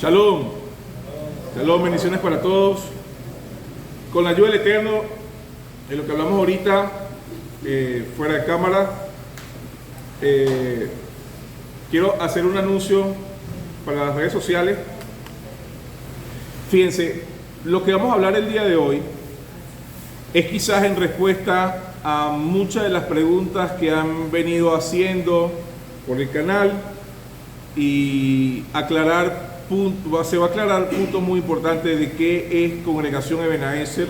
Shalom, shalom, bendiciones para todos. Con la ayuda del Eterno, en lo que hablamos ahorita, fuera de cámara, quiero hacer un anuncio para las redes sociales. Fíjense, lo que vamos a hablar el día de hoy es quizás en respuesta a muchas de las preguntas que han venido haciendo por el canal y se va a aclarar puntos muy importantes de qué es Congregación Eben Ezer,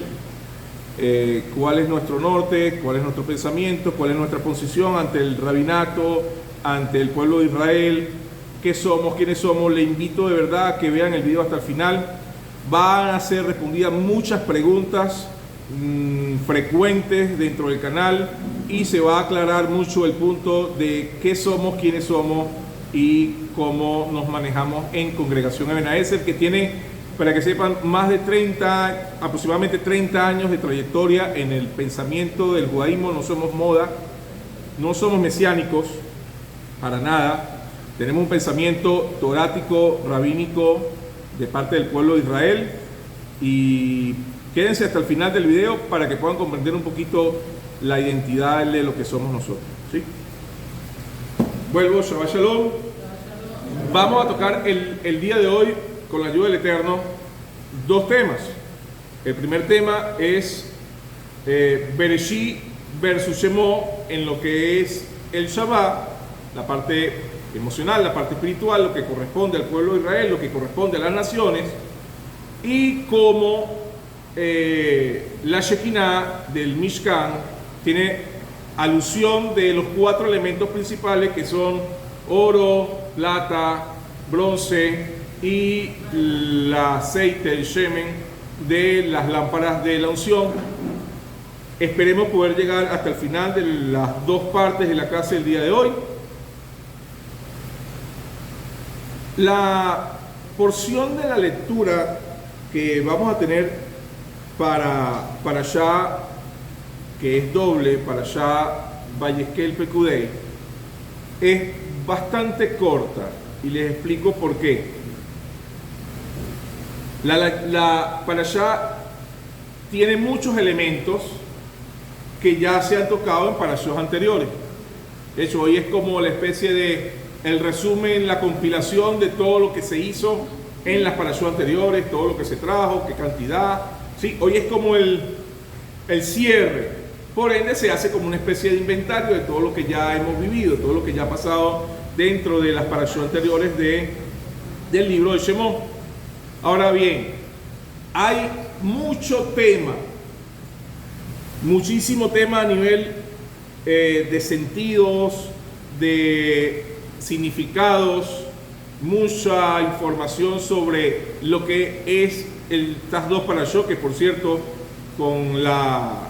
cuál es nuestro norte, cuál es nuestro pensamiento, cuál es nuestra posición ante el rabinato, ante el pueblo de Israel, qué somos, quiénes somos. Le invito de verdad a que vean el video hasta el final. Van a ser respondidas muchas preguntas frecuentes dentro del canal y se va a aclarar mucho el punto de qué somos, quiénes somos y cómo nos manejamos en Congregación Eben Ezer, que tiene, para que sepan, más de aproximadamente 30 años de trayectoria en el pensamiento del judaísmo. No somos moda, no somos mesiánicos, para nada. Tenemos un pensamiento torático, rabínico, de parte del pueblo de Israel, y quédense hasta el final del video para que puedan comprender un poquito la identidad de lo que somos nosotros, ¿sí? Vuelvo, Shabbat Shalom. Vamos a tocar el día de hoy, con la ayuda del Eterno, dos temas. El primer tema es Bereshit versus Shemot en lo que es el Shabbat, la parte emocional, la parte espiritual, lo que corresponde al pueblo de Israel, lo que corresponde a las naciones, y cómo la Shekinah del Mishkan tiene alusión de los 4 elementos principales, que son oro, plata, bronce y el aceite, el shemen de las lámparas de la unción. Esperemos poder llegar hasta el final de las dos partes de la clase del día de hoy. La porción de la lectura que vamos a tener para allá, que es doble, para allá Vayeskel Pekudei, es bastante corta, y les explico por qué. La parashá tiene muchos elementos que ya se han tocado en parashot anteriores. De hecho, hoy es como la especie de el resumen, la compilación de todo lo que se hizo en las parashot anteriores, todo lo que se trajo, qué cantidad. Sí, hoy es como el cierre. Por ende, se hace como una especie de inventario de todo lo que ya hemos vivido, todo lo que ya ha pasado dentro de las parashot anteriores del libro de Shemot. Ahora bien, hay mucho tema, muchísimo tema a nivel de sentidos, de significados, mucha información sobre lo que es estas dos parashot, que por cierto, con la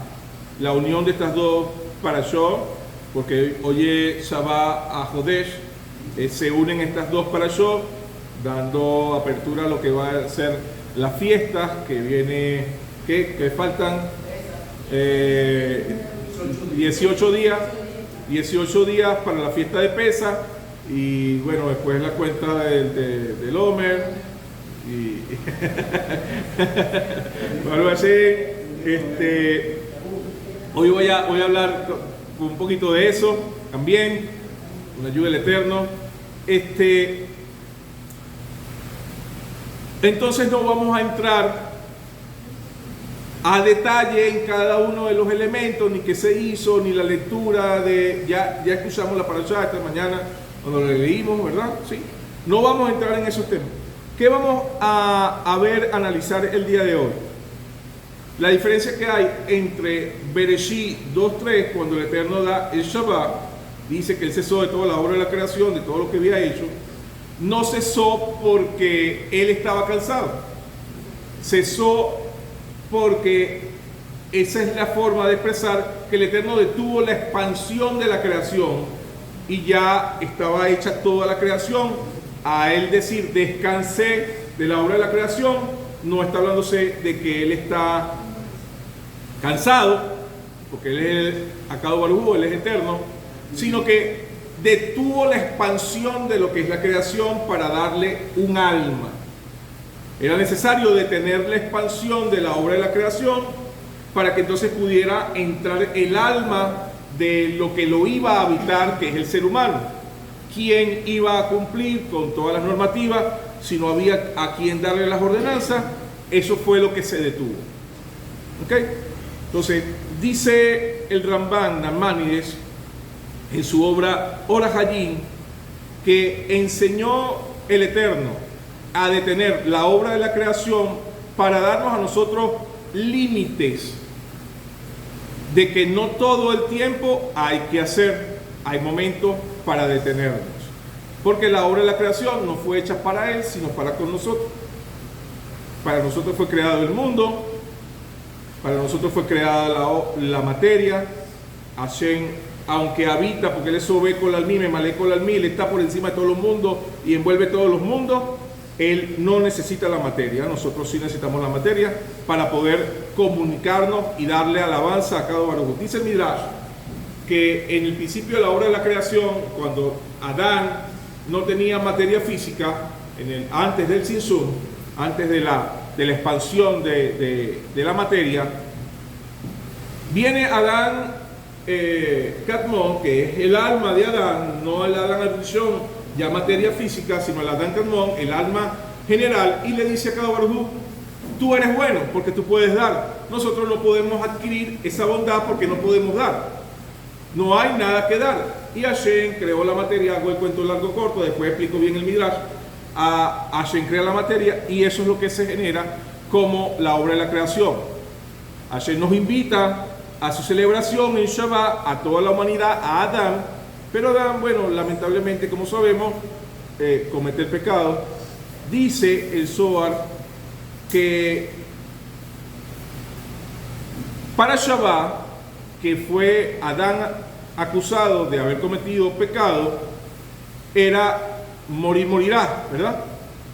unión de estas dos parashot, porque hoy es Shabbat a Jodesh, se unen estas dos parashot, dando apertura a lo que va a ser las fiestas que viene, que faltan 18 días para la fiesta de Pesach, y bueno, después la cuenta del Omer y algo así. Hoy voy a hablar un poquito de eso también, con la ayuda del Eterno. Entonces no vamos a entrar a detalle en cada uno de los elementos, ni qué se hizo, ni la lectura de... Ya escuchamos la parashá esta mañana cuando la leímos, ¿verdad? Sí. No vamos a entrar en esos temas. ¿Qué vamos a analizar el día de hoy? La diferencia que hay entre Bereshit 2.3, cuando el Eterno da el Shabbat, dice que Él cesó de toda la obra de la creación, de todo lo que había hecho. No cesó porque Él estaba cansado. Cesó porque esa es la forma de expresar que el Eterno detuvo la expansión de la creación y ya estaba hecha toda la creación. A Él decir descansé de la obra de la creación, no está hablándose de que Él está cansado, porque Él es Akado Baruj, Él es eterno, sino que detuvo la expansión de lo que es la creación para darle un alma. Era necesario detener la expansión de la obra de la creación para que entonces pudiera entrar el alma de lo que lo iba a habitar, que es el ser humano. ¿Quién iba a cumplir con todas las normativas si no había a quien darle las ordenanzas? Eso fue lo que se detuvo. ¿Ok? Entonces, dice el Ramban Nachmanides en su obra Orach Hayim que enseñó el Eterno a detener la obra de la creación para darnos a nosotros límites de que no todo el tiempo hay que hacer, hay momentos para detenernos, porque la obra de la creación no fue hecha para Él, sino para con nosotros. Para nosotros fue creado el mundo, para nosotros fue creada la materia. Hashem, aunque habita, porque Él es Sobe Kol Almi, Memalé Kol Almi, Él está por encima de todos los mundos y envuelve todos los mundos. Él no necesita la materia, nosotros sí necesitamos la materia para poder comunicarnos y darle alabanza a cada Baruj. Dice el Midrash que en el principio de la obra de la creación, cuando Adán no tenía materia física, antes del Tzimtzum, antes de la expansión de la materia, viene Adán Kadmon, que es el alma de Adán, no el Adán Arishon, ya materia física, sino el Adán Kadmon, el alma general, y le dice a cada Baruj: tú eres bueno porque tú puedes dar. Nosotros no podemos adquirir esa bondad porque no podemos dar. No hay nada que dar. Y Hashem creó la materia. Hago el cuento largo corto, después explico bien el Midrash. Hashem crea la materia y eso es lo que se genera como la obra de la creación. Hashem nos invita a su celebración en Shabbat, a toda la humanidad, a Adán. Pero Adán, bueno, lamentablemente, como sabemos, comete el pecado. Dice el Zohar que para Shabbat, que fue Adán acusado de haber cometido pecado, era morirá, ¿verdad?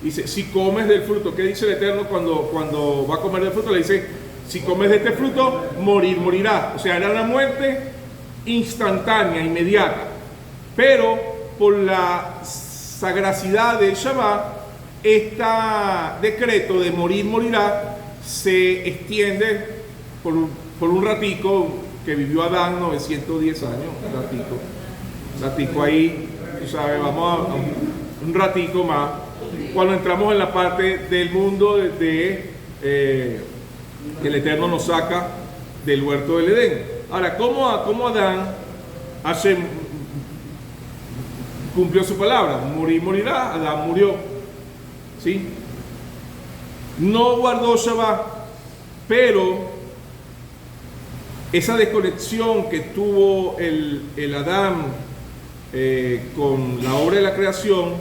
Dice, si comes del fruto, ¿qué dice el Eterno cuando va a comer del fruto? Le dice, si comes de este fruto, morirá. O sea, era una muerte instantánea, inmediata. Pero por la sagracidad del Shabbat, este decreto de morirá se extiende por un ratico que vivió Adán, 910 años, ratico ahí, tú sabes, vamos a un ratico más, cuando entramos en la parte del mundo que el Eterno nos saca del huerto del Edén. Ahora, ¿cómo Adán cumplió su palabra? Morirá, Adán murió, ¿sí? No guardó Shabbat, pero esa desconexión que tuvo el Adán con la obra de la creación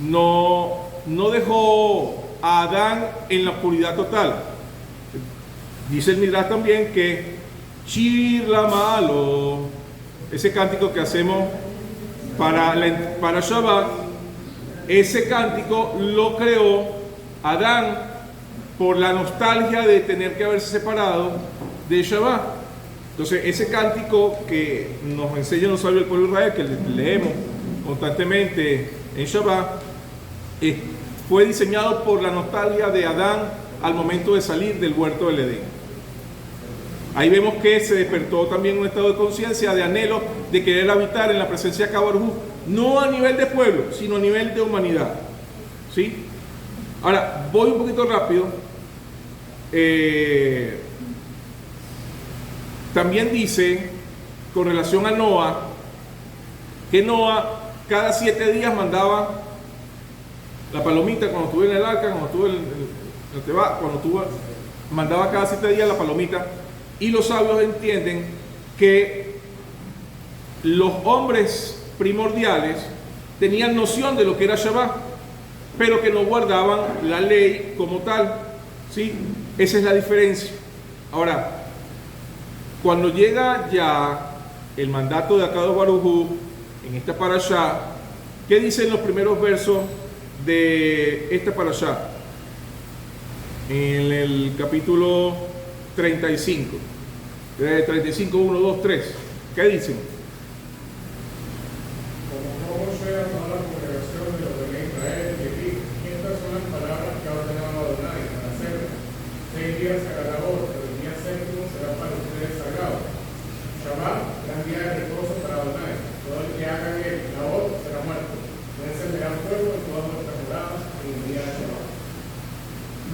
no dejó a Adán en la oscuridad total. Dice el Midrash también que Shir Lamalo, ese cántico que hacemos para Shabbat, ese cántico lo creó Adán por la nostalgia de tener que haberse separado de Shabbat. Entonces, ese cántico que nos enseña los sabios del pueblo de Israel, que leemos constantemente en Shabbat, fue diseñado por la nostalgia de Adán al momento de salir del huerto del Edén. Ahí vemos que se despertó también un estado de conciencia, de anhelo, de querer habitar en la presencia de Kabarjú, no a nivel de pueblo, sino a nivel de humanidad. ¿Sí? Ahora, voy un poquito rápido. También dice, con relación a Noah, que Noah cada 7 días mandaba la palomita cuando estuve en el arca, mandaba cada 7 días la palomita. Y los sabios entienden que los hombres primordiales tenían noción de lo que era Shabbat, pero que no guardaban la ley como tal, ¿sí? Esa es la diferencia. Ahora, cuando llega ya el mandato de Akadosh Baruj Hu en esta parashá, ¿qué dicen los primeros versos de esta parashá? En el capítulo 35, 1, 2, 3, ¿qué dicen? Como no sea toda la congregación de los de Israel, que estas son las palabras que habla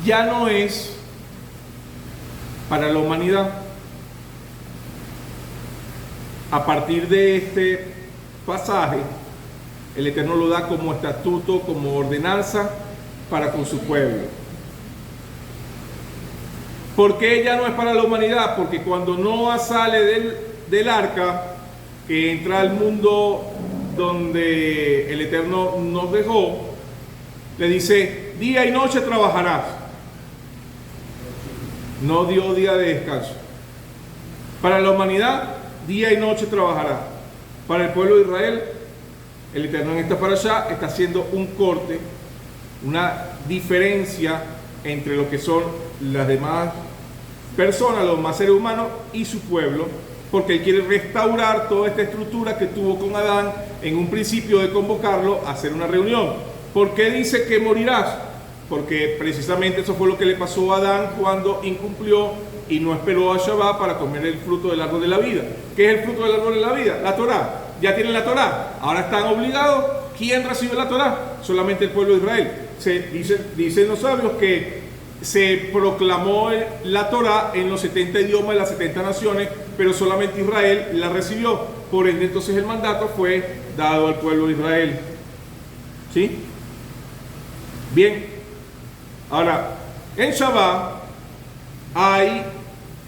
ya no es para la humanidad. A partir de este pasaje, el Eterno lo da como estatuto, como ordenanza para con su pueblo. ¿Por qué ya no es para la humanidad? Porque cuando Noah sale del arca, que entra al mundo donde el Eterno nos dejó, le dice, día y noche trabajarás. No dio día de descanso. Para la humanidad, día y noche trabajará. Para el pueblo de Israel, el Eterno en esta parashá está haciendo un corte, una diferencia entre lo que son las demás personas, los demás seres humanos y su pueblo, porque Él quiere restaurar toda esta estructura que tuvo con Adán en un principio de convocarlo a hacer una reunión. ¿Por qué dice que morirás? Porque precisamente eso fue lo que le pasó a Adán cuando incumplió y no esperó a Shabbat para comer el fruto del árbol de la vida. ¿Qué es el fruto del árbol de la vida? La Torá. Ya tienen la Torá. Ahora están obligados. ¿Quién recibe la Torá? Solamente el pueblo de Israel. Dicen los sabios que se proclamó la Torá en los 70 idiomas de las 70 naciones, pero solamente Israel la recibió. Por ende, entonces el mandato fue dado al pueblo de Israel. ¿Sí? Bien. Ahora, en Shabbat hay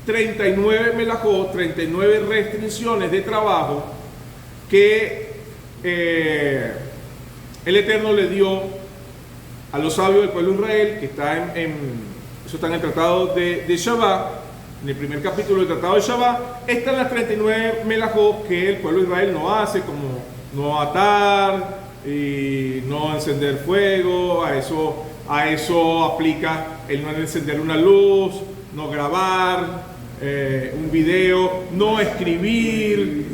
39 melajot, 39 restricciones de trabajo que el Eterno le dio a los sabios del pueblo de Israel, que está eso está en el tratado de Shabbat, en el primer capítulo del tratado de Shabbat. Están las 39 melajot que el pueblo de Israel no hace, como no atar y no encender fuego. A eso aplica el no encender una luz, no grabar un video, no escribir,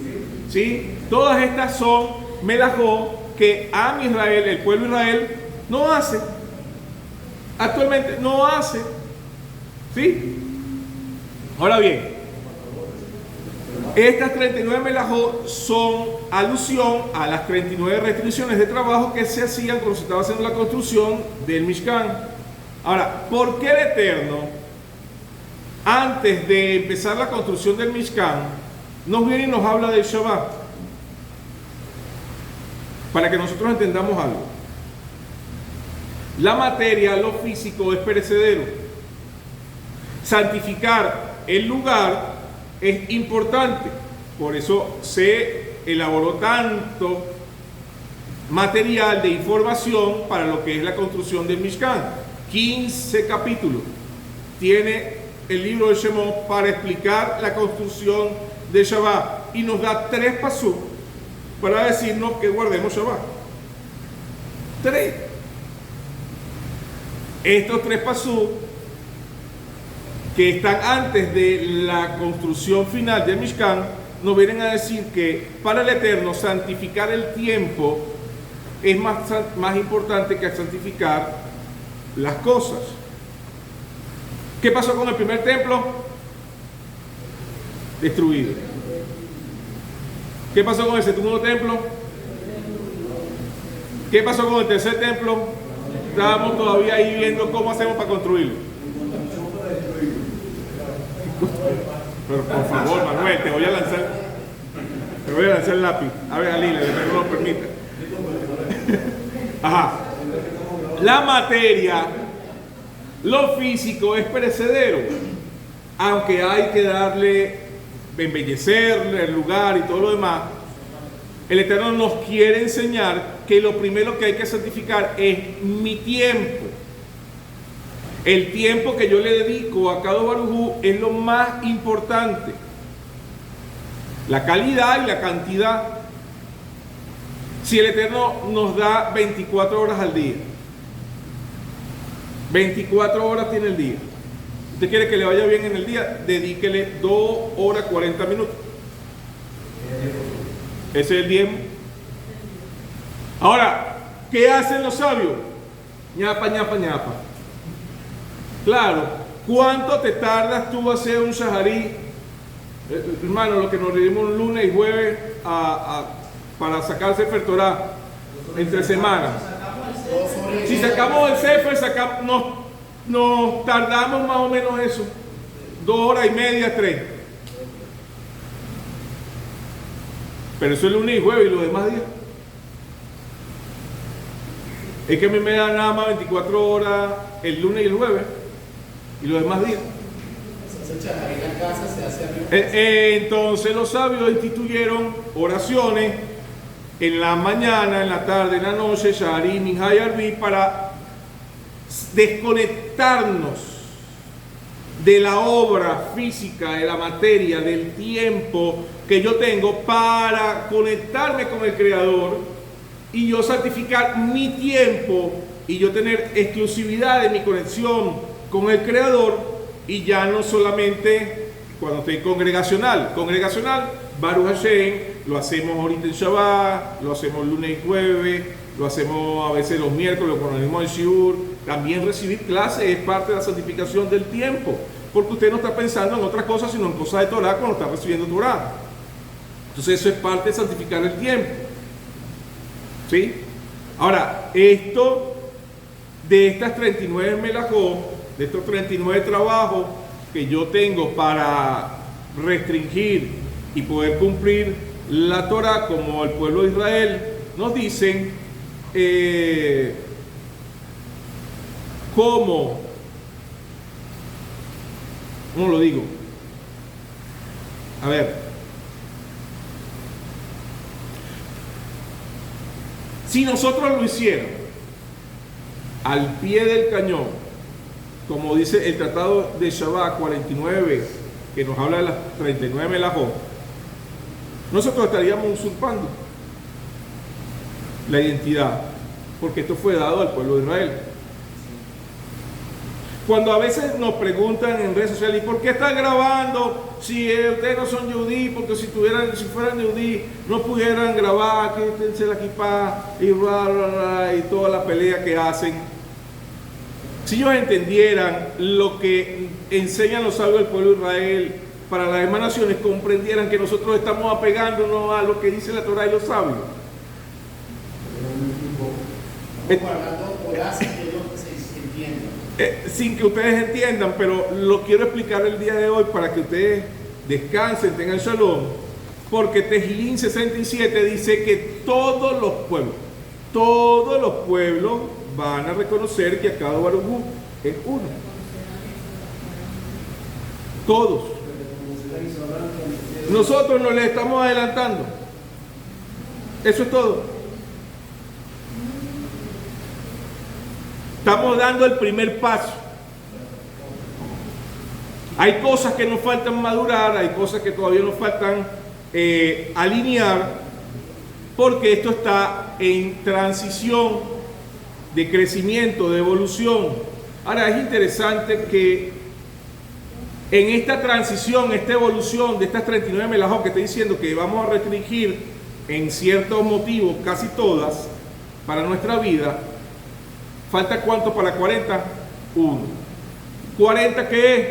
¿sí? Todas estas son melajot que Am Israel, el pueblo de Israel, no hace. Actualmente no hace. ¿Sí? Ahora bien, estas 39 melajot son alusión a las 39 restricciones de trabajo que se hacían cuando se estaba haciendo la construcción del Mishkan. Ahora, ¿por qué el Eterno, antes de empezar la construcción del Mishkan, nos viene y nos habla del Shabbat? Para que nosotros entendamos algo. La materia, lo físico, es perecedero. Santificar el lugar es importante. Por eso se elaboró tanto material de información para lo que es la construcción del Mishkan. 15 capítulos tiene el libro de Shemot para explicar la construcción de Shabbat, y nos da 3 pasuk para decirnos que guardemos Shabbat. 3. Estos 3 pasuk, que están antes de la construcción final del Mishkan, nos vienen a decir que para el Eterno santificar el tiempo es más importante que santificar las cosas. ¿Qué pasó con el primer templo? Destruido. ¿Qué pasó con el segundo templo? ¿Qué pasó con el tercer templo? Estábamos todavía ahí viendo cómo hacemos para construirlo. Pero por favor, Manuel, te voy a lanzar el lápiz. A ver, Alila, que no lo permita. Ajá. La materia, lo físico es perecedero, aunque hay que embellecerle el lugar y todo lo demás. El Eterno nos quiere enseñar que lo primero que hay que santificar es mi tiempo. El tiempo que yo le dedico a cada Baruj Hu es lo más importante. La calidad y la cantidad. Si el Eterno nos da 24 horas al día, 24 horas tiene el día. Usted quiere que le vaya bien en el día, dedíquele 2 horas 40 minutos. Ese es el diezmo. Ahora, ¿qué hacen los sabios? Ñapa, ñapa, ñapa. Claro, ¿cuánto te tardas tú a hacer un shaharí? Hermano, lo que nos reunimos un lunes y jueves para sacar Sefer Torah entre semanas. Si sacamos el Sefer, nos tardamos más o menos eso, 2 horas y media, 3. Pero eso es lunes y jueves y los demás días. Es que a mí me dan nada más 24 horas el lunes y el jueves y los demás días. Entonces los sabios instituyeron oraciones en la mañana, en la tarde, en la noche, Shahari, Minha y Arbi, para desconectarnos de la obra física, de la materia, del tiempo que yo tengo, para conectarme con el Creador y yo santificar mi tiempo y yo tener exclusividad de mi conexión con el Creador, y ya no solamente cuando estoy congregacional, Baruch Hashem, lo hacemos ahorita en Shabbat, lo hacemos lunes y jueves, lo hacemos a veces los miércoles cuando venimos al Shiur. También recibir clases es parte de la santificación del tiempo, porque usted no está pensando en otras cosas sino en cosas de Torah cuando está recibiendo Torah. Entonces eso es parte de santificar el tiempo, ¿sí? Ahora, esto de estas 39 melajot, de estos 39 trabajos que yo tengo para restringir y poder cumplir la Torah como el pueblo de Israel, nos dicen cómo lo digo. A ver, si nosotros lo hiciéramos al pie del cañón, como dice el Tratado de Shabbat 49, que nos habla de las 39 melajot, nosotros estaríamos usurpando la identidad, porque esto fue dado al pueblo de Israel. Cuando a veces nos preguntan en redes sociales, ¿y por qué están grabando si ustedes no son yudí? Porque si fueran yudí no pudieran grabar, quítense la kipá y toda la pelea que hacen. Si ellos entendieran lo que enseñan los sabios del pueblo de Israel para las demás naciones, comprendieran que nosotros estamos apegándonos a lo que dice la Torah y los sabios. Sin que ustedes entiendan, pero lo quiero explicar el día de hoy para que ustedes descansen, tengan shalom, porque Tejilín 67 dice que todos los pueblos van a reconocer que Akadosh Baruj Hu es uno. Todos. Nosotros nos le estamos adelantando. Eso es todo. Estamos dando el primer paso. Hay cosas que nos faltan madurar, hay cosas que todavía nos faltan alinear, porque esto está en transición de crecimiento, de evolución. Ahora es interesante que en esta transición, esta evolución de estas 39 melajot que estoy diciendo que vamos a restringir en ciertos motivos, casi todas, para nuestra vida, ¿falta cuánto para 40? 1. 40 ¿qué es?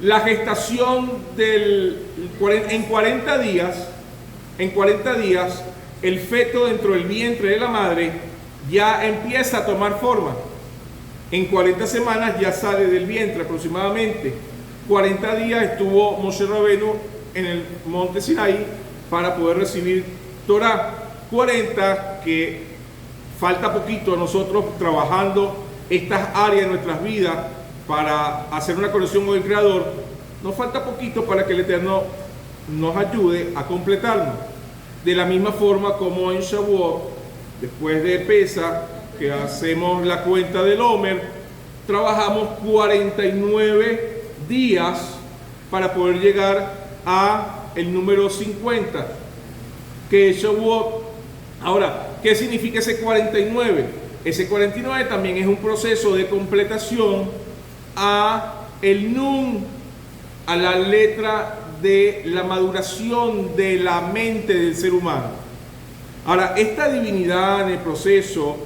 La gestación en 40 días, el feto dentro del vientre de la madre ya empieza a tomar forma. En 40 semanas ya sale del vientre aproximadamente. 40 días estuvo Moshe Rabenu en el monte Sinaí para poder recibir Torah. 40 que falta poquito a nosotros trabajando estas áreas de nuestras vidas para hacer una conexión con el Creador. Nos falta poquito para que el Eterno nos ayude a completarnos. De la misma forma como en Shavuot, después de Pesach, que hacemos la cuenta del Omer, trabajamos 49 días para poder llegar a el número 50, que es Shavuot. Ahora, ¿qué significa ese 49? Ese 49 también es un proceso de completación a el Nun, a la letra de la maduración de la mente del ser humano. Ahora, esta divinidad en el proceso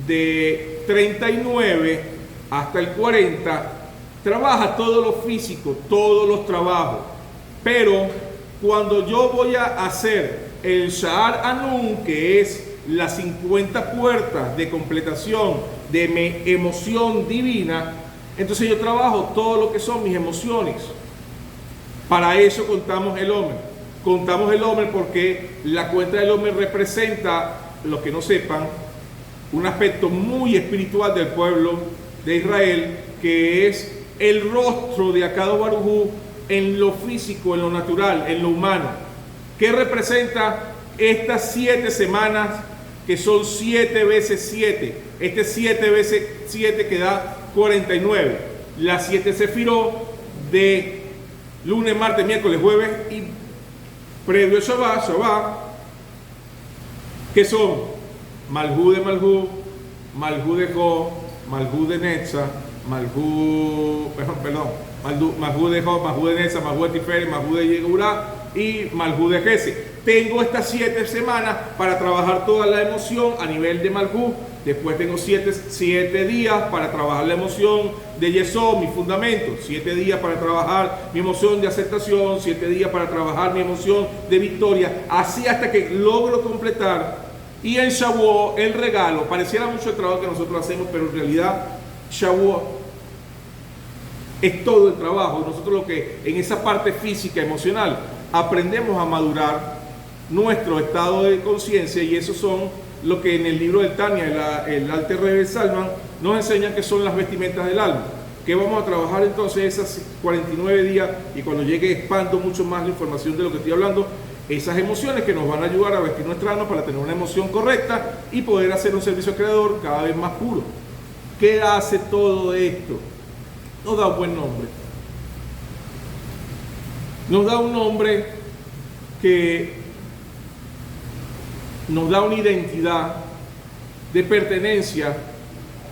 de 39 hasta el 40 trabaja todo lo físico, todos los trabajos, pero cuando yo voy a hacer el Sha'ar Anun, que es las 50 puertas de completación de mi emoción divina, Entonces yo trabajo todo lo que son mis emociones. Para eso contamos el Omer. Contamos el Omer porque la cuenta del Omer representa, los que no sepan, un aspecto muy espiritual del pueblo de Israel, que es el rostro de Akadosh Baruj Hu en lo físico, en lo natural, en lo humano. ¿Qué representa estas 7 semanas que son 7 veces 7? 7 veces 7 que da 49. Las 7 sefirot de lunes, martes, miércoles, jueves y previo Shabbat, que son Malhú de Malhú, Malhú de Jo, Malhú de Netza, Malhú de Jo, Malhú de Netza, Malhú de Tiferet, Malhú de Yegurá y Malhú de Gesed. Tengo estas 7 semanas para trabajar toda la emoción a nivel de Malhú. Después tengo 7 días para trabajar la emoción de Yesod, mi fundamento. 7 días para trabajar mi emoción de aceptación. 7 días para trabajar mi emoción de victoria. Así hasta que logro completar. Y en Shavuot, el regalo, pareciera mucho el trabajo que nosotros hacemos, pero en realidad Shavuot es todo el trabajo. Nosotros lo que en esa parte física, emocional, aprendemos a madurar nuestro estado de conciencia, y eso son lo que en el libro del Tania, el Alter Rebbe Salman, nos enseña que son las vestimentas del alma, que vamos a trabajar entonces esas 49 días, y cuando llegue expando mucho más la información de lo que estoy hablando, esas emociones que nos van a ayudar a vestir nuestra alma para tener una emoción correcta y poder hacer un servicio creador cada vez más puro. ¿Qué hace todo esto? Nos da un buen nombre. Nos da un nombre que nos da una identidad de pertenencia,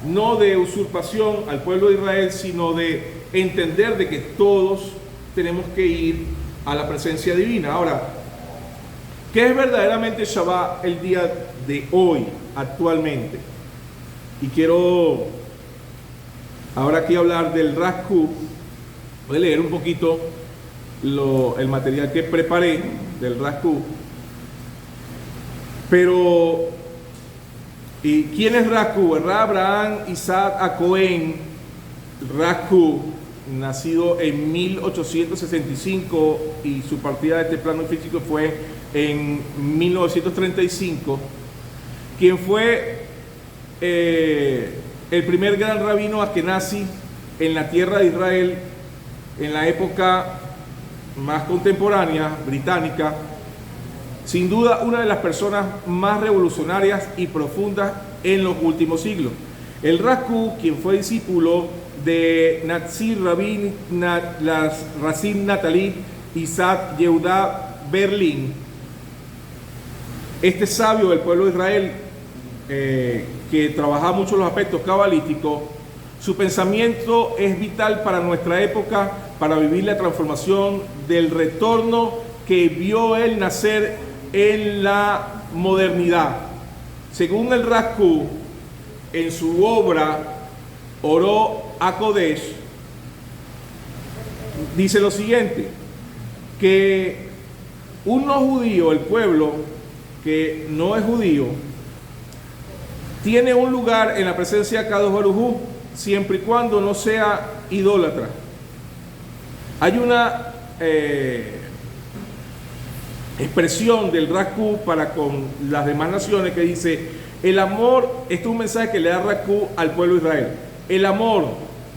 no de usurpación al pueblo de Israel, sino de entender de que todos tenemos que ir a la presencia divina. Ahora, ¿qué es verdaderamente Shabbat el día de hoy, actualmente? Y quiero ahora aquí hablar del Raskú. Voy a leer un poquito el material que preparé del Raskú. Pero, ¿y quién es Raskú? Abraham Isaac Acohen Raskú, nacido en 1865, y su partida de este plano físico fue en 1935, quien fue el primer gran rabino askenazi en la tierra de Israel en la época más contemporánea, británica. Sin duda, una de las personas más revolucionarias y profundas en los últimos siglos. El Raskú, quien fue discípulo de Natsir Rabin Racine Nathalie Isaac Yehuda Berlin, este sabio del pueblo de Israel, que trabajaba mucho los aspectos cabalísticos, su pensamiento es vital para nuestra época, para vivir la transformación del retorno que vio él nacer en la modernidad. Según el Raskú, en su obra Oro HaKodesh, dice lo siguiente, que un no judío, el pueblo que no es judío, tiene un lugar en la presencia de Akadosh Baruj Hu, siempre y cuando no sea idólatra. Hay una expresión del Raskú para con las demás naciones que dice: el amor, este es un mensaje que le da Raskú al pueblo de Israel, el amor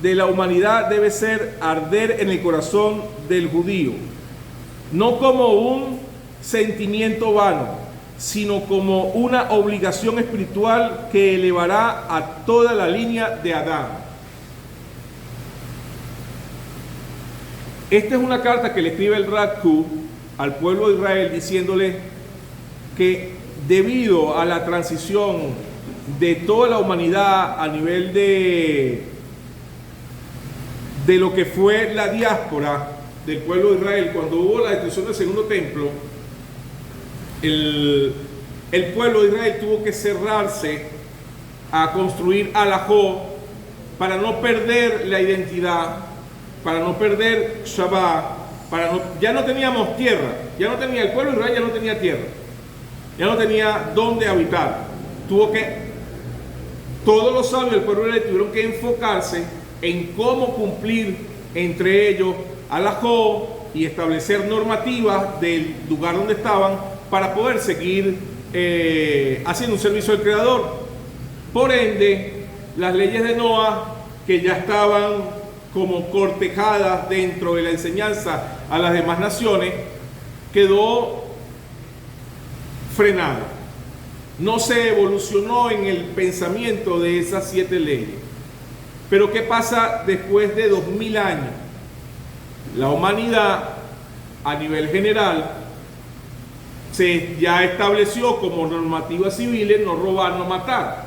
de la humanidad debe ser arder en el corazón del judío, no como un sentimiento vano, sino como una obligación espiritual que elevará a toda la línea de Adán. Esta es una carta que le escribe el Raskú al pueblo de Israel, diciéndole que debido a la transición de toda la humanidad a nivel de lo que fue la diáspora del pueblo de Israel, cuando hubo la destrucción del segundo templo, el pueblo de Israel tuvo que cerrarse a construir alajó para no perder la identidad, para no perder Shabbat, ya no teníamos tierra, el pueblo de Israel ya no tenía tierra, ya no tenía dónde habitar. Todos los sabios del pueblo de Israel tuvieron que enfocarse en cómo cumplir entre ellos alajó y establecer normativas del lugar donde estaban para poder seguir haciendo un servicio al Creador. Por ende, las leyes de Noa, que ya estaban como cortejadas dentro de la enseñanza a las demás naciones, quedó frenada. No se evolucionó en el pensamiento de esas 7 leyes. Pero ¿qué pasa después de 2000 años? La humanidad, a nivel general, se ya estableció como normativas civiles no robar, no matar,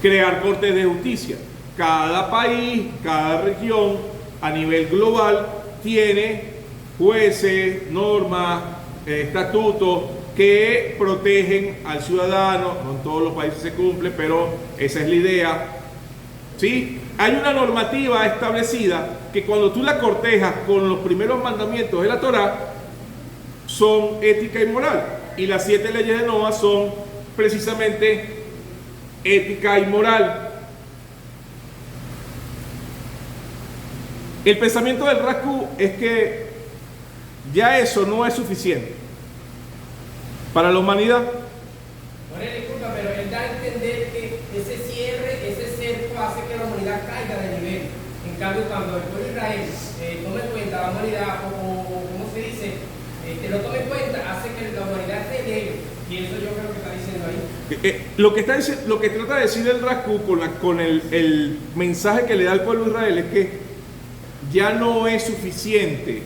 crear cortes de justicia. Cada país, cada región, a nivel global, tiene jueces, normas, estatutos que protegen al ciudadano. No en todos los países se cumple, pero esa es la idea. ¿Sí? Hay una normativa establecida que cuando tú la cortejas con los primeros mandamientos de la Torá, son ética y moral. Y las 7 leyes de Noa son precisamente ética y moral. El pensamiento del Raku es que ya eso no es suficiente para la humanidad. Bueno, disculpa, pero él da a entender que ese cierre, ese cerco hace que la humanidad caiga de nivel. En cambio, cuando el pueblo de Israel toma en cuenta la humanidad, o ¿cómo se dice? Lo toma en cuenta, hace que la humanidad se eleve. Y eso yo creo que está diciendo ahí. Lo que trata de decir el Raku con el mensaje que le da al pueblo de Israel es que ya no es suficiente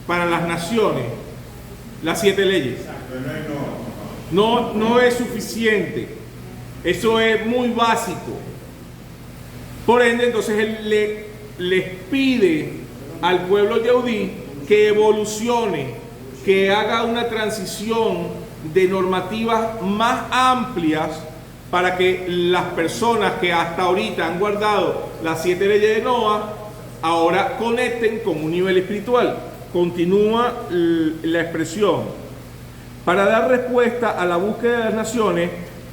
para las naciones las 7 leyes. No es suficiente. Eso es muy básico. Por ende, entonces él les pide al pueblo yaudí que evolucione, que haga una transición de normativas más amplias para que las personas que hasta ahorita han guardado las 7 leyes de Noa ahora conecten con un nivel espiritual. Continúa la expresión. Para dar respuesta a la búsqueda de las naciones,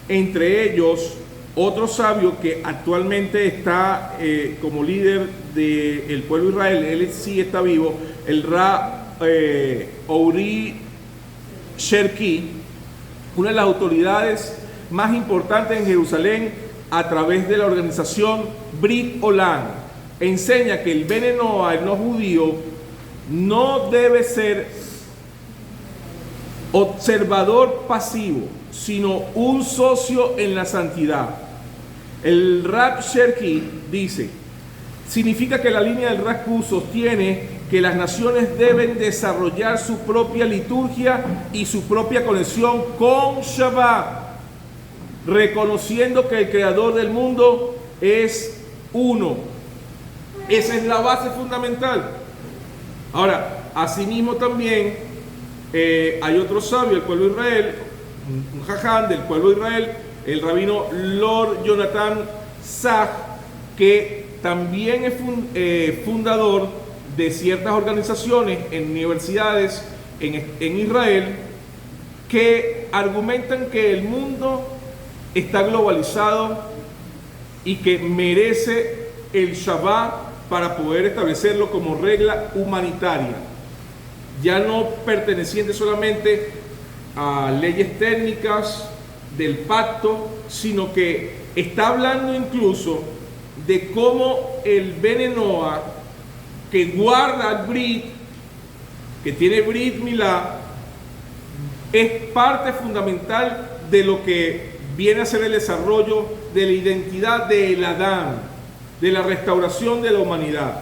entre ellos otro sabio que actualmente está como líder del pueblo de Israel, él sí está vivo, el Ra Ouri Cherki, una de las autoridades más importantes en Jerusalén a través de la organización Brit Olam, enseña que el Bene Noa, el no judío, no debe ser observador pasivo, sino un socio en la santidad. El Rab Cherki dice, significa que la línea del Raku sostiene que las naciones deben desarrollar su propia liturgia y su propia conexión con Shabbat, reconociendo que el creador del mundo es uno. Esa es la base fundamental. Ahora, asimismo también hay otro sabio del pueblo de Israel, un jaján del pueblo de Israel, el rabino Lord Jonathan Sach, que también es fundador de ciertas organizaciones en universidades en Israel, que argumentan que el mundo está globalizado y que merece el Shabbat para poder establecerlo como regla humanitaria, ya no perteneciente solamente a leyes técnicas del pacto, sino que está hablando incluso de cómo el Bene Noa, que guarda el Brit, que tiene Brit Milá, es parte fundamental de lo que viene a ser el desarrollo de la identidad del Adán, de la restauración de la humanidad.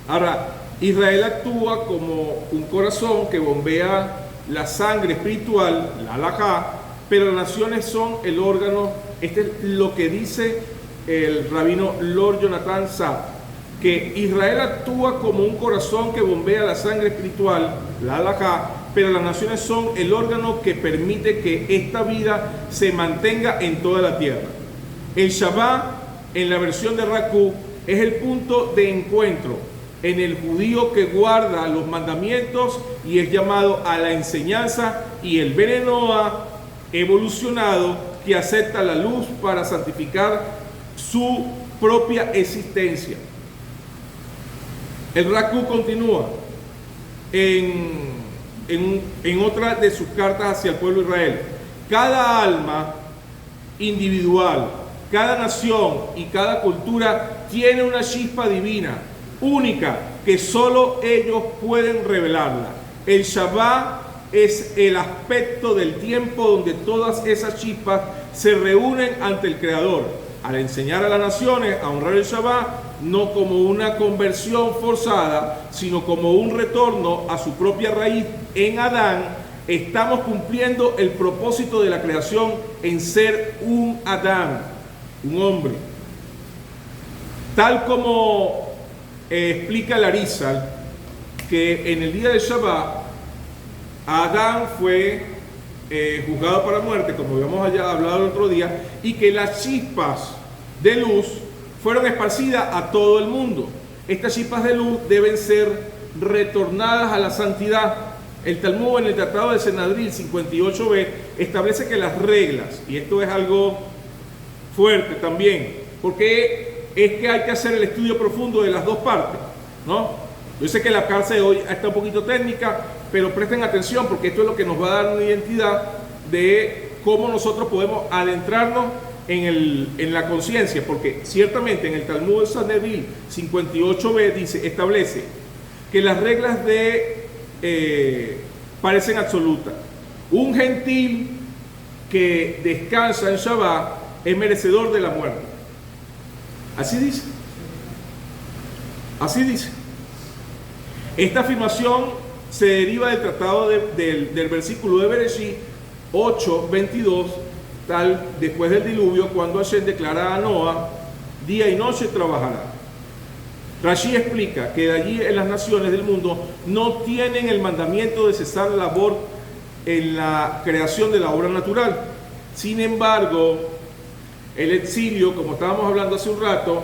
Ahora, Israel actúa como un corazón que bombea la sangre espiritual, la halajá, pero las naciones son el órgano. Este es lo que dice el rabino Lord Jonathan Sach, que Israel actúa como un corazón que bombea la sangre espiritual, la halajá, pero las naciones son el órgano que permite que esta vida se mantenga en toda la tierra. El Shabbat, en la versión de Raku, es el punto de encuentro en el judío que guarda los mandamientos y es llamado a la enseñanza, y el Bene Noa evolucionado que acepta la luz para santificar su propia existencia. El Raku continúa en otra de sus cartas hacia el pueblo de Israel. Cada alma individual, cada nación y cada cultura tiene una chispa divina, única, que solo ellos pueden revelarla. El Shabbat es el aspecto del tiempo donde todas esas chispas se reúnen ante el Creador. Al enseñar a las naciones a honrar el Shabbat, no como una conversión forzada, sino como un retorno a su propia raíz en Adán, estamos cumpliendo el propósito de la creación en ser un Adán, un hombre. Tal como explica el Arizal, que en el día del Shabbat, Adán fue juzgado para muerte, como habíamos ya hablado el otro día, y que las chispas de luz fueron esparcidas a todo el mundo. Estas chispas de luz deben ser retornadas a la santidad. El Talmud en el Tratado de Senadril 58b establece que las reglas, y esto es algo fuerte también, porque es que hay que hacer el estudio profundo de las dos partes, ¿no? Yo sé que la clase de hoy está un poquito técnica, pero presten atención porque esto es lo que nos va a dar una identidad de cómo nosotros podemos adentrarnos en la conciencia, porque ciertamente en el Talmud de Sanedril 58b establece que las reglas parecen absolutas. Un gentil que descansa en Shabbat es merecedor de la muerte. Así dice. Así dice. Esta afirmación se deriva del tratado del versículo de Bereshit 8:22, tal después del diluvio, cuando Hashem declara a Noah: día y noche trabajará. Rashi explica que de allí en las naciones del mundo no tienen el mandamiento de cesar la labor en la creación de la obra natural. Sin embargo, el exilio, como estábamos hablando hace un rato,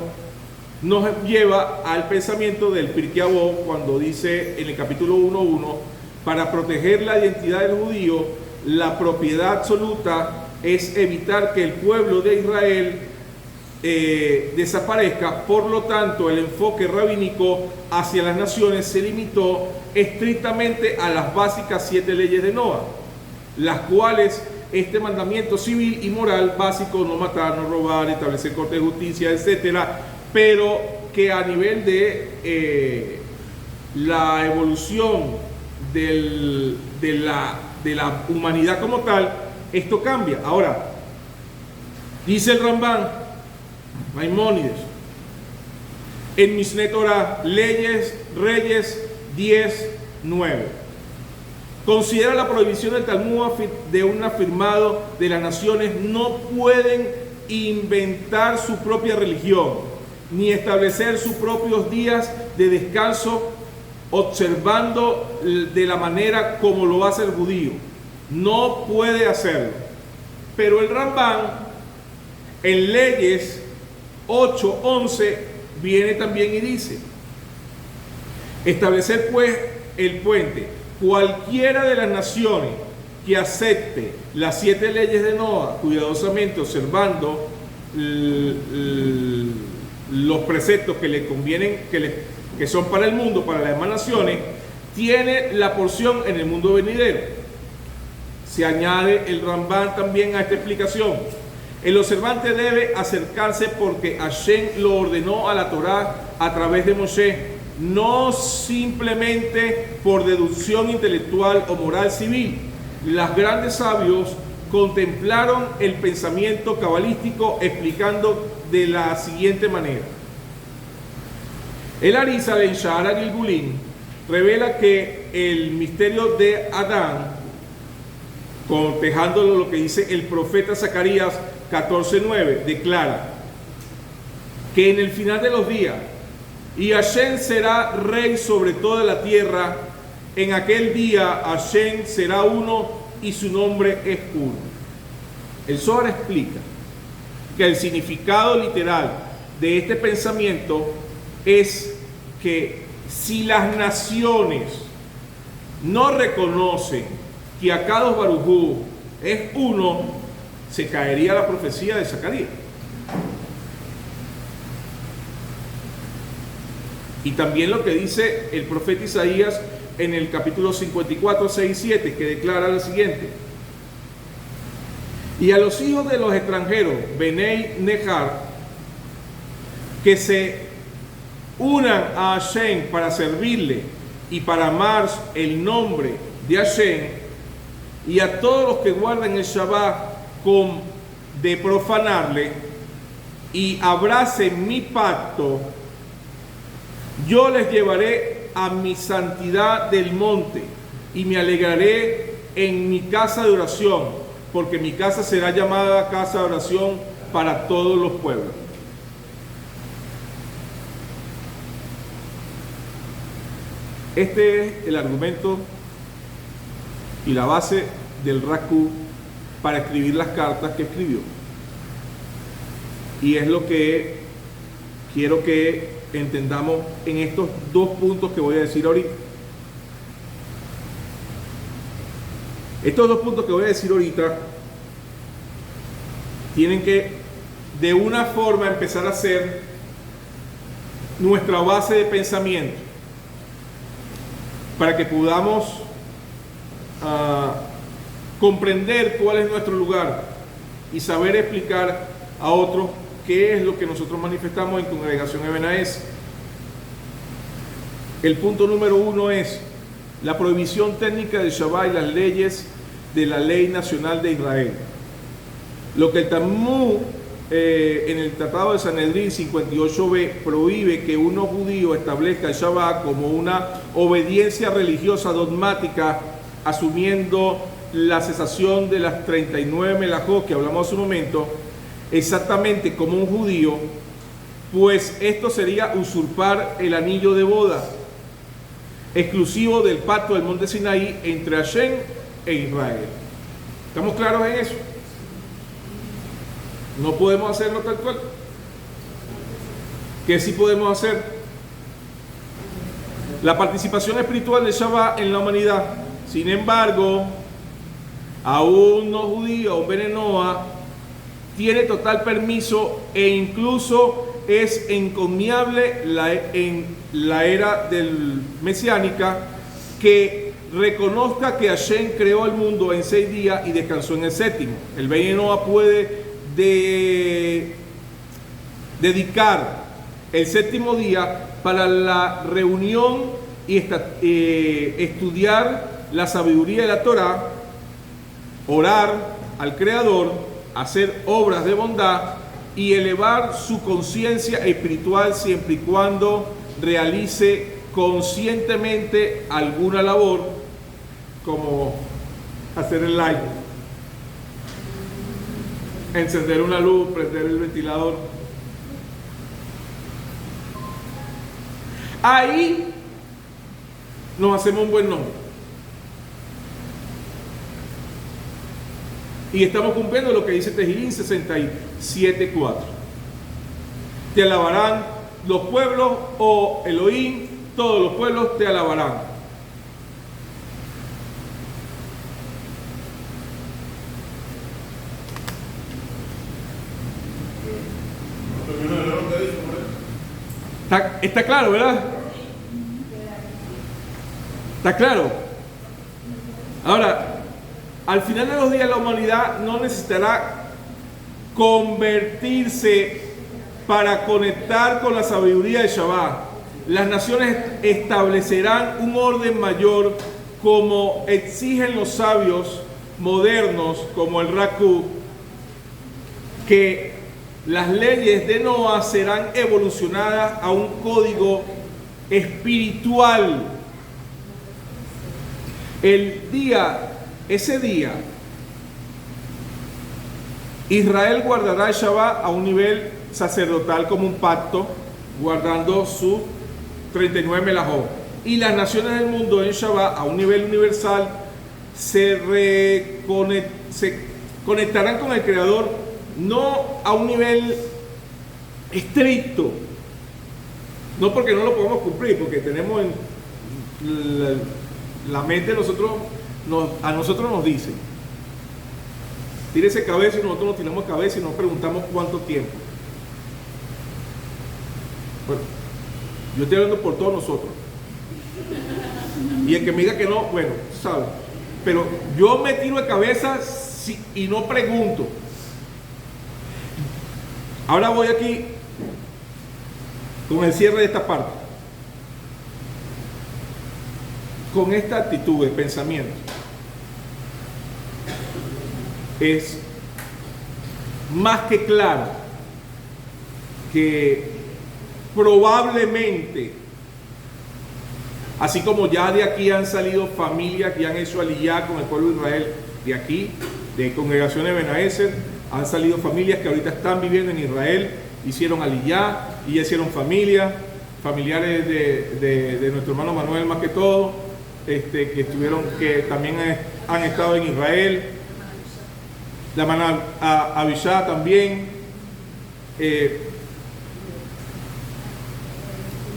nos lleva al pensamiento del Pirkei Avot, cuando dice en el capítulo 1:1, para proteger la identidad del judío, la propiedad absoluta es evitar que el pueblo de Israel desaparezca. Por lo tanto, el enfoque rabínico hacia las naciones se limitó estrictamente a las básicas 7 leyes de Noah, las cuales este mandamiento civil y moral básico: no matar, no robar, establecer corte de justicia, etcétera, pero que a nivel de la evolución de la humanidad como tal, esto cambia. Ahora, dice el Rambán Maimónides en Mishneh Torah, Leyes, Reyes 10:9, considera la prohibición del Talmud de un afirmado de las naciones: no pueden inventar su propia religión, ni establecer sus propios días de descanso, observando de la manera como lo hace el judío. No puede hacerlo. Pero el Rambán en Leyes 8:11 viene también y dice: establecer pues el puente. Cualquiera de las naciones que acepte las 7 leyes de Noah cuidadosamente, observando los preceptos que le convienen, que son para el mundo, para las demás naciones, tiene la porción en el mundo venidero. Se añade el Rambán también a esta explicación: el observante debe acercarse porque Hashem lo ordenó a la Torá a través de Moshe, no simplemente por deducción intelectual o moral civil. Los grandes sabios contemplaron el pensamiento cabalístico explicando de la siguiente manera. El Arizal en Sha'ar HaGilgulin revela que el misterio de Adán, cotejándolo lo que dice el profeta Zacarías 14:9, declara que en el final de los días, y Hashem será rey sobre toda la tierra, en aquel día Hashem será uno y su nombre es uno. El Zohar explica que el significado literal de este pensamiento es que si las naciones no reconocen que Akadosh Baruj Hu es uno, se caería la profecía de Zacarías. Y también lo que dice el profeta Isaías en el capítulo 54, 6 y 7, que declara lo siguiente: y a los hijos de los extranjeros, Benei Nejar, que se unan a Hashem para servirle y para amar el nombre de Hashem, y a todos los que guardan el Shabbat de profanarle y abracen mi pacto, yo les llevaré a mi santidad del monte y me alegraré en mi casa de oración, porque mi casa será llamada casa de oración para todos los pueblos. Este es el argumento y la base del Raku para escribir las cartas que escribió. Y es lo que quiero que entendamos en estos dos puntos que voy a decir ahorita. Estos dos puntos que voy a decir ahorita tienen que de una forma empezar a ser nuestra base de pensamiento para que podamos comprender cuál es nuestro lugar y saber explicar a otros qué es lo que nosotros manifestamos en Congregación Ebenezer. El punto número 1 es la prohibición técnica del Shabbat y las leyes de la ley nacional de Israel. Lo que el Talmud en el Tratado de Sanedrín 58b prohíbe que uno judío establezca el Shabbat como una obediencia religiosa dogmática, asumiendo la cesación de las 39 melajot que hablamos hace un momento, exactamente como un judío, pues esto sería usurpar el anillo de boda exclusivo del pacto del monte Sinaí entre Hashem e Israel. ¿Estamos claros en eso? No podemos hacerlo tal cual. ¿Qué sí podemos hacer? La participación espiritual de Shabbat en la humanidad. Sin embargo, a un no judío, a un Benenoa, tiene total permiso e incluso es encomiable en la era del mesiánica que reconozca que Hashem creó el mundo en 6 días y descansó en el séptimo. El Benenoa puede dedicar el séptimo día para la reunión y estudiar la sabiduría de la Torá, orar al Creador, hacer obras de bondad y elevar su conciencia espiritual siempre y cuando realice conscientemente alguna labor, como hacer el live, encender una luz, prender el ventilador. Ahí nos hacemos un buen nombre y estamos cumpliendo lo que dice Tehillim 67:4. Te alabarán los pueblos, oh Elohim, todos los pueblos te alabarán. Está claro, ¿verdad? Está claro. Ahora, al final de los días la humanidad no necesitará convertirse para conectar con la sabiduría de Shabbat. Las naciones establecerán un orden mayor como exigen los sabios modernos como el Raku, que las leyes de Noah serán evolucionadas a un código espiritual. Ese día, Israel guardará el Shabbat a un nivel sacerdotal como un pacto, guardando sus 39 melajot. Y las naciones del mundo en Shabbat a un nivel universal se conectarán con el Creador, no a un nivel estricto, no porque no lo podemos cumplir, porque tenemos en la mente a nosotros nos dice, tírese cabeza, y nosotros nos tiramos cabeza y nos preguntamos cuánto tiempo. Bueno, Yo estoy hablando por todos nosotros. Y el que me diga que no, bueno, sabe. Pero yo me tiro de cabeza y no pregunto. Ahora voy aquí con el cierre de esta parte. Con esta actitud de pensamiento. Es más que claro que probablemente, así como ya de aquí han salido familias que han hecho aliyá con el pueblo de Israel, de aquí, de congregaciones de Benaeser, han salido familias que ahorita están viviendo en Israel, hicieron aliyá y ya hicieron familia, familiares de nuestro hermano Manuel más que todo, que también han estado en Israel, la hermana Abishá también.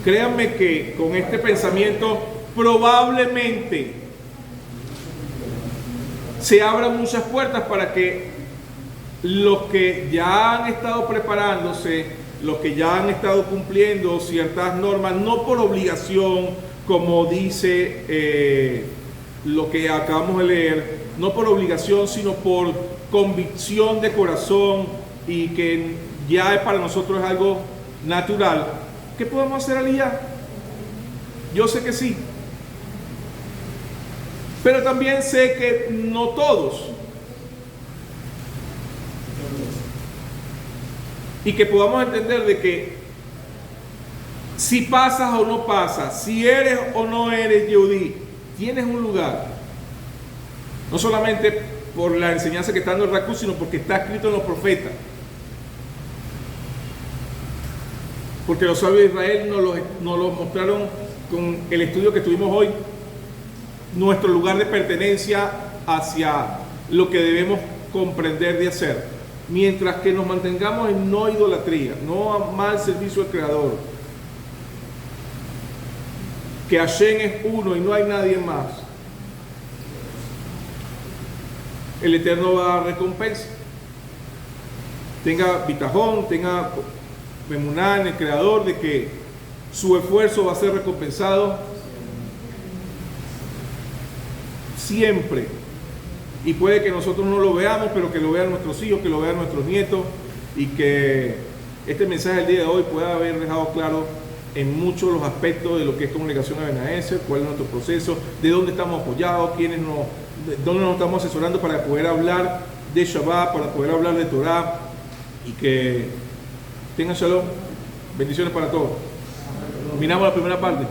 Créanme que con este pensamiento probablemente se abran muchas puertas para que los que ya han estado preparándose, los que ya han estado cumpliendo ciertas normas, no por obligación, como dice lo que acabamos de leer, no por obligación, sino por convicción de corazón, y que ya para nosotros es algo natural, ¿qué podemos hacer aliyá? Yo sé que sí, pero también sé que no todos, y que podamos entender de que si pasas o no pasas, si eres o no eres Yehudí, tienes un lugar, no solamente por la enseñanza que está dando el Raku, sino porque está escrito en los profetas. Porque los sabios de Israel nos lo mostraron con el estudio que tuvimos hoy, nuestro lugar de pertenencia hacia lo que debemos comprender de hacer. Mientras que nos mantengamos en no idolatría, no mal servicio al Creador, que Hashem es uno y no hay nadie más, el Eterno va a dar recompensa. Tenga bitajón, tenga memuná en el Creador de que su esfuerzo va a ser recompensado siempre. Y puede que nosotros no lo veamos, pero que lo vean nuestros hijos, que lo vean nuestros nietos, y que este mensaje del día de hoy pueda haber dejado claro en muchos los aspectos de lo que es congregación de Benaeser, cuál es nuestro proceso, de dónde estamos apoyados, dónde nos estamos asesorando para poder hablar de Shabbat, para poder hablar de Torah, y que tengan shalom. Bendiciones para todos. Terminamos la primera parte.